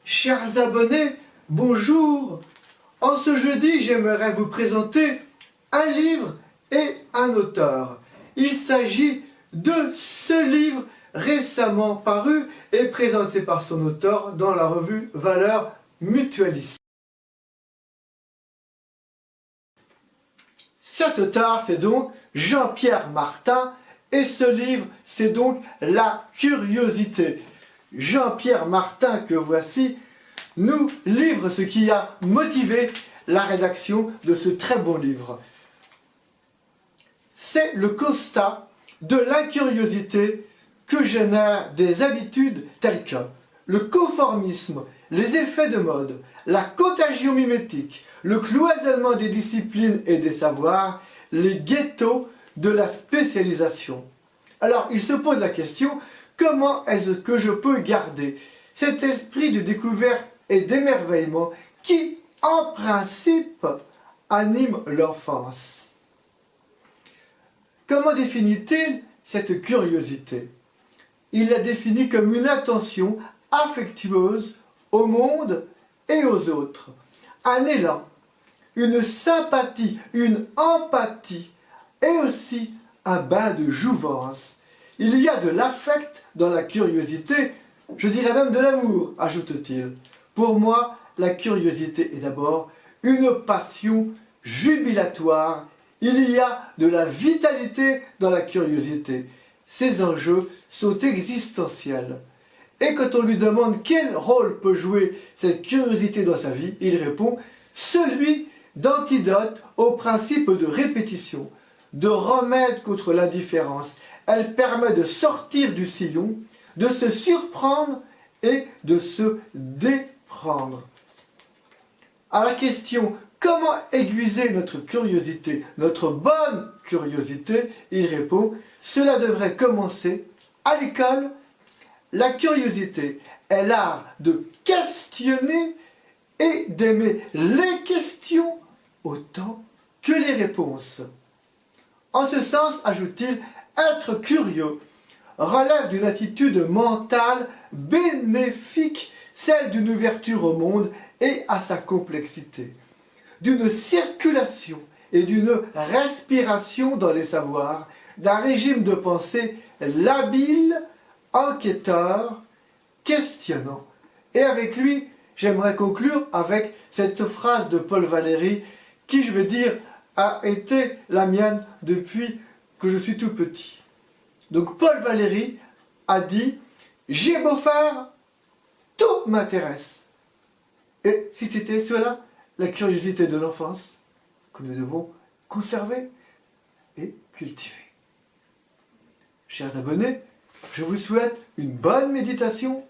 Chers abonnés, bonjour. En ce jeudi, j'aimerais vous présenter un livre et un auteur. Il s'agit de ce livre récemment paru et présenté par son auteur dans la revue Valeurs Mutualistes. Cet auteur, c'est donc Jean-Pierre Martin, et ce livre, c'est donc La Curiosité. Jean-Pierre Martin, que voici, nous livre ce qui a motivé la rédaction de ce très bon livre. C'est le constat de l'incuriosité que génèrent des habitudes telles que le conformisme, les effets de mode, la contagion mimétique, le cloisonnement des disciplines et des savoirs, les ghettos de la spécialisation. Alors, il se pose la question, comment est-ce que je peux garder cet esprit de découverte et d'émerveillement qui, en principe, anime l'enfance? Comment définit-il cette curiosité? Il la définit comme une attention affectueuse au monde et aux autres, un élan, une sympathie, une empathie et aussi un bain de jouvence. Il y a de l'affect dans la curiosité, je dirais même de l'amour, ajoute-t-il. Pour moi, la curiosité est d'abord une passion jubilatoire. Il y a de la vitalité dans la curiosité. Ses enjeux sont existentiels. Et quand on lui demande quel rôle peut jouer cette curiosité dans sa vie, il répond celui d'antidote au principe de répétition, de remède contre l'indifférence. Elle permet de sortir du sillon, de se surprendre et de se déprendre. À la question « Comment aiguiser notre curiosité, notre bonne curiosité ?» il répond « Cela devrait commencer à l'école. La curiosité est l'art de questionner et d'aimer les questions autant que les réponses. » En ce sens, ajoute-t-il, être curieux relève d'une attitude mentale bénéfique, celle d'une ouverture au monde et à sa complexité, d'une circulation et d'une respiration dans les savoirs, d'un régime de pensée labile, enquêteur, questionnant. Et avec lui, j'aimerais conclure avec cette phrase de Paul Valéry qui, je vais dire, a été la mienne depuis que je suis tout petit. Donc Paul Valéry a dit « J'ai beau faire, tout m'intéresse ». Et si c'était cela, la curiosité de l'enfance que nous devons conserver et cultiver. Chers abonnés, je vous souhaite une bonne méditation